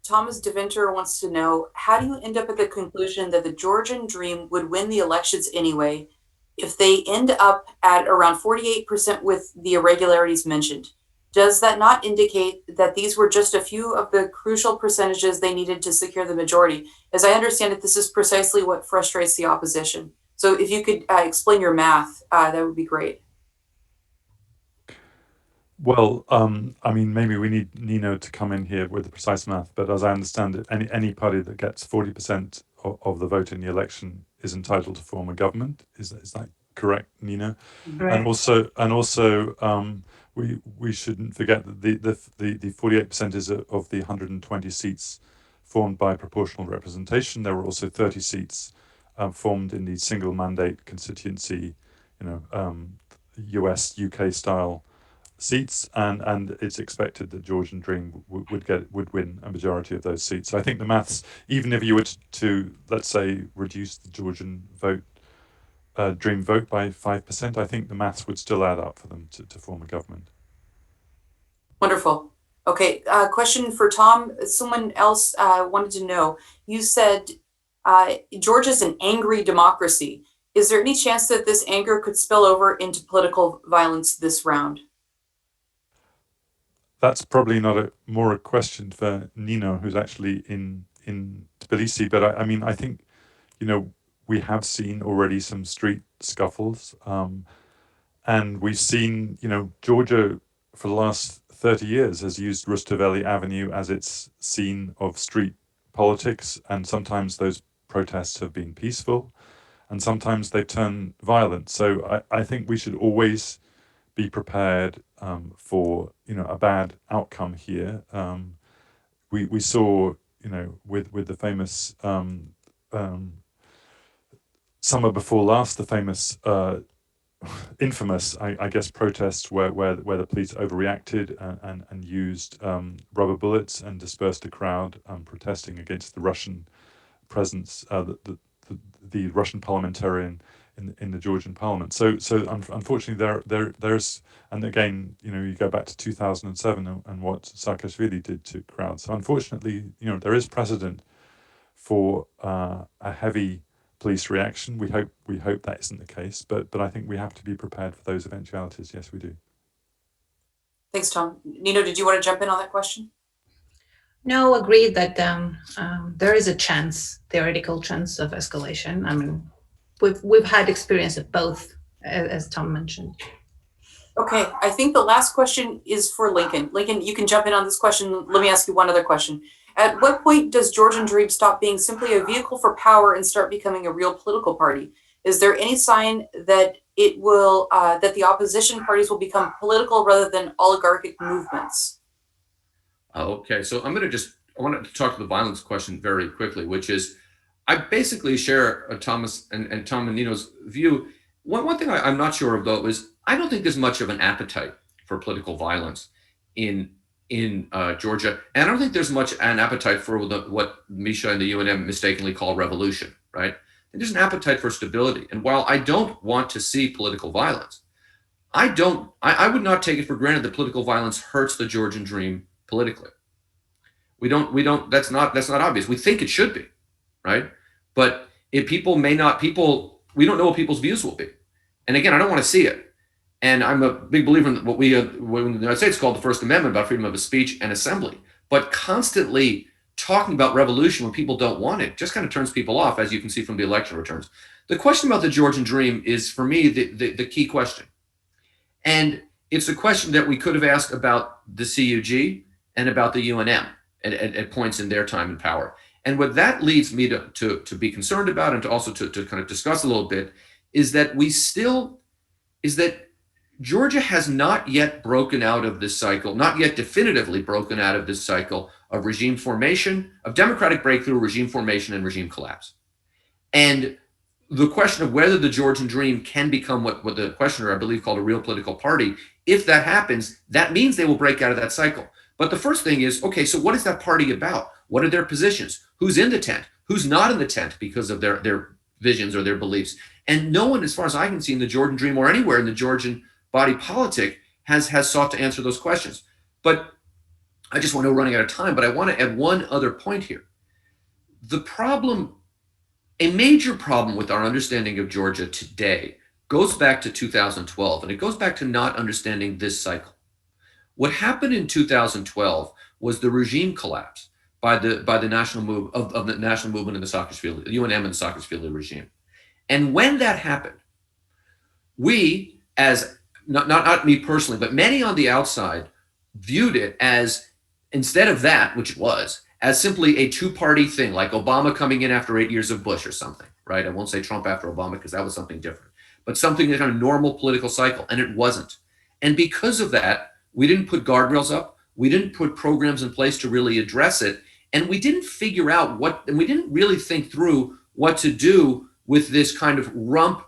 Thomas DeVinter wants to know, how do you end up at the conclusion that the Georgian Dream would win the elections anyway if they end up at around 48% with the irregularities mentioned? Does that not indicate that these were just a few of the crucial percentages they needed to secure the majority? As I understand it, this is precisely what frustrates the opposition. So if you could explain your math, that would be great. Well, maybe we need Nino to come in here with the precise math, but as I understand it, any party that gets 40% of the vote in the election is entitled to form a government. Is that correct, Nino? Right. And also, we shouldn't forget that the 48% is of the 120 seats formed by proportional representation. There were also 30 seats formed in the single mandate constituency, US, UK style seats, and it's expected that Georgian Dream would win a majority of those seats. So I think the maths, even if you were to let's say reduce the Georgian Dream vote by 5%, I think the maths would still add up for them to form a government. Wonderful. Okay, question for Tom. Someone else wanted to know, you said Georgia's an angry democracy. Is there any chance that this anger could spill over into political violence this round? That's probably not more a question for Nino, who's actually in Tbilisi. But I think, we have seen already some street scuffles, and we've seen, Georgia for the last 30 years has used Rustaveli Avenue as its scene of street politics, and sometimes those protests have been peaceful, and sometimes they turn violent. So I think we should always be prepared for a bad outcome here. We saw with the famous summer before last, the famous infamous, I guess, protests where the police overreacted and used rubber bullets and dispersed a crowd protesting against the Russian presence, the Russian parliamentarian in the Georgian parliament. So unfortunately, there's, and again, you go back to 2007 and what Saakashvili did to crowds. So unfortunately, there is precedent for a heavy police reaction. We hope that isn't the case, but I think we have to be prepared for those eventualities. Yes, we do. Thanks, Tom. Nino, did you want to jump in on that question? No, agreed that there is a theoretical chance of escalation. I mean, we've had experience of both, as Tom mentioned. Okay, I think the last question is for Lincoln. Lincoln, you can jump in on this question. Let me ask you one other question. At what point does Georgian Dream stop being simply a vehicle for power and start becoming a real political party? Is there any sign that it will, that the opposition parties will become political rather than oligarchic movements? Okay, so I wanted to talk to the violence question very quickly, which is, I basically share Thomas and Tom and Nino's view. One thing I'm not sure of, though, is I don't think there's much of an appetite for political violence in Georgia, and I don't think there's much an appetite for what Misha and the UNM mistakenly call revolution, right? There's an appetite for stability, and while I don't want to see political violence, I would not take it for granted that political violence hurts the Georgian dream politically. We don't. That's not obvious. We think it should be, right? But if we don't know what people's views will be, and again, I don't want to see it. And I'm a big believer in what we in the United States called the First Amendment about freedom of speech and assembly. But constantly talking about revolution when people don't want it just kind of turns people off, as you can see from the election returns. The question about the Georgian dream is, for me, the key question. And it's a question that we could have asked about the CUG and about the UNM at points in their time in power. And what that leads me to be concerned about, and to also to kind of discuss a little bit, is that Georgia has not yet broken out of this cycle, not yet definitively broken out of this cycle of regime formation, of democratic breakthrough, regime formation, and regime collapse. And the question of whether the Georgian dream can become what the questioner, I believe, called a real political party, if that happens, that means they will break out of that cycle. But the first thing is, okay, so what is that party about? What are their positions? Who's in the tent? Who's not in the tent because of their visions or their beliefs? And no one, as far as I can see, in the Georgian dream or anywhere in the Georgian body politic has sought to answer those questions. But I just want to, running out of time, but I want to add one other point here. A major problem with our understanding of Georgia today goes back to 2012, and it goes back to not understanding this cycle. What happened in 2012 was the regime collapse by the national move of the national movement in the Saakashvili, the UNM and the Saakashvili regime. And when that happened, we, as not me personally, but many on the outside, viewed it as, instead of that, which it was, as simply a two-party thing, like Obama coming in after 8 years of Bush or something, right? I won't say Trump after Obama because that was something different, but something that on a normal political cycle, and it wasn't. And because of that, we didn't put guardrails up, we didn't put programs in place to really address it, and we didn't figure out and we didn't really think through what to do with this kind of rump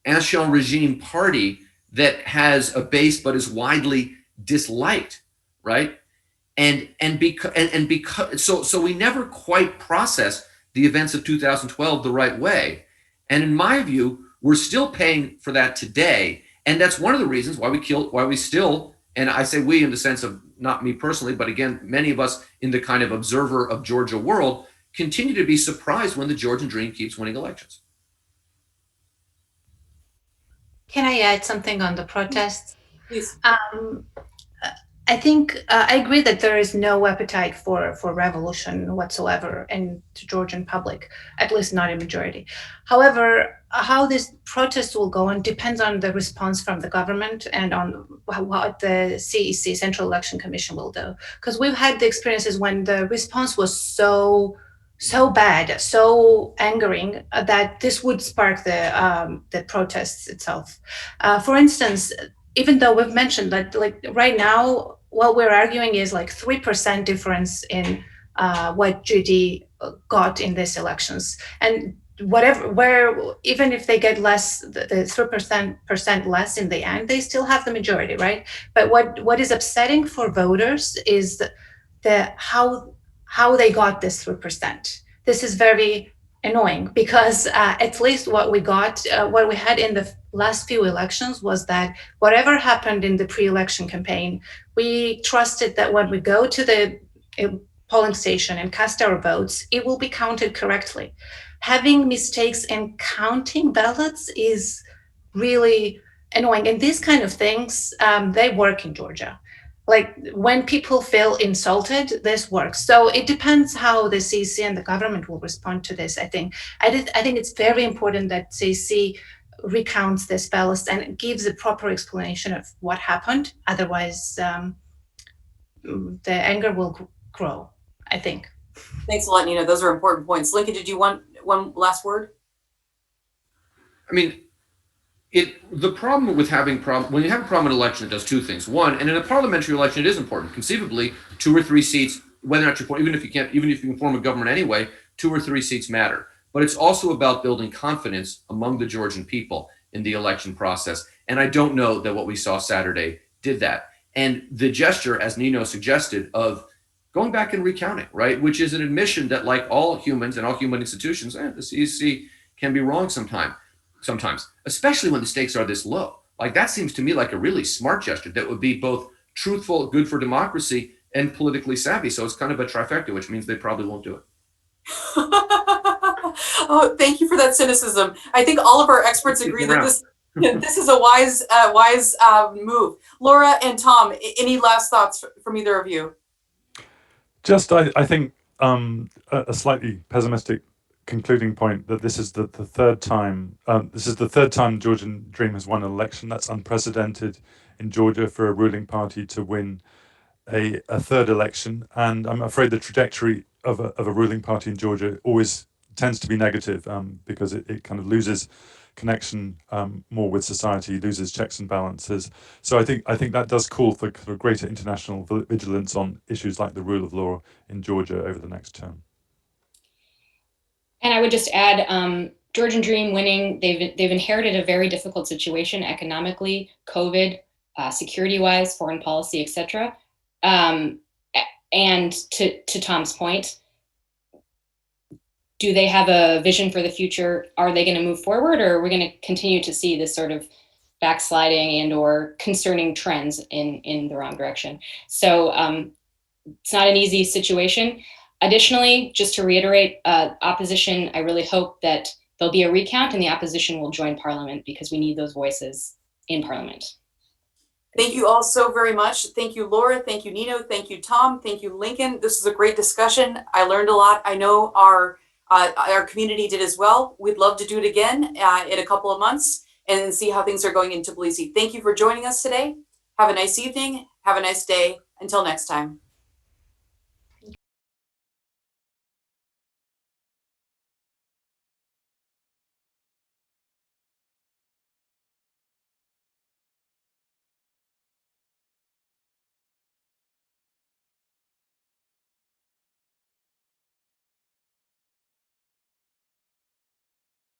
ancien regime party that has a base but is widely disliked, right? So we never quite processed the events of 2012 the right way. And in my view, we're still paying for that today. And that's one of the reasons why we still, and I say we in the sense of not me personally, but again, many of us in the kind of observer of Georgia world, continue to be surprised when the Georgian dream keeps winning elections. Can I add something on the protests? Please. I think I agree that there is no appetite for revolution whatsoever in the Georgian public, at least not a majority. However, how this protest will go on depends on the response from the government and on what the CEC, Central Election Commission, will do. Because we've had the experiences when the response was so bad, so angering that this would spark the protests itself. For instance, even though we've mentioned that, like right now, what we're arguing is like 3% difference in what GD got in these elections, and even if they get less, the 3% less in the end, they still have the majority, right? But what is upsetting for voters is how they got this 3%. This is very annoying because at least what we had in the last few elections was that whatever happened in the pre-election campaign, we trusted that when we go to the polling station and cast our votes, it will be counted correctly. Having mistakes in counting ballots is really annoying. And these kind of things, they work in Georgia. Like when people feel insulted, this works. So it depends how the CEC and the government will respond to this. I think it's very important that CEC recounts this ballots and gives a proper explanation of what happened. Otherwise, the anger will grow, I think. Thanks a lot, Nina. Those are important points. Lincoln, did you want one last word? I mean, the problem with when you have a problem in an election, it does two things. One, and in a parliamentary election, it is important. Conceivably, 2 or 3 seats, whether or not you're, even if you can form a government anyway, 2 or 3 seats matter. But it's also about building confidence among the Georgian people in the election process. And I don't know that what we saw Saturday did that. And the gesture, as Nino suggested, of going back and recounting, right, which is an admission that, like all humans and all human institutions, the CEC can be wrong sometimes, especially when the stakes are this low. Like, that seems to me like a really smart gesture that would be both truthful, good for democracy, and politically savvy. So it's kind of a trifecta, which means they probably won't do it. Oh, thank you for that cynicism. I think all of our experts agree that this is a wise move. Laura and Tom, any last thoughts from either of you? Just, I think a slightly pessimistic concluding point that this is the third time. This is the third time Georgian Dream has won an election. That's unprecedented in Georgia for a ruling party to win a third election. And I'm afraid the trajectory of a ruling party in Georgia always tends to be negative because it kind of loses connection more with society, loses checks and balances. So I think that does call for greater international vigilance on issues like the rule of law in Georgia over the next term. And I would just add, Georgian Dream winning, they've inherited a very difficult situation economically, COVID, security-wise, foreign policy, etc. And to Tom's point, do they have a vision for the future? Are they going to move forward, or are we going to continue to see this sort of backsliding and or concerning trends in the wrong direction? So it's not an easy situation. Additionally, just to reiterate, opposition, I really hope that there'll be a recount and the opposition will join Parliament because we need those voices in Parliament. Thank you all so very much. Thank you, Laura. Thank you, Nino. Thank you, Tom. Thank you, Lincoln. This was a great discussion. I learned a lot. I know our community did as well. We'd love to do it again in a couple of months and see how things are going in Tbilisi. Thank you for joining us today. Have a nice evening. Have a nice day. Until next time.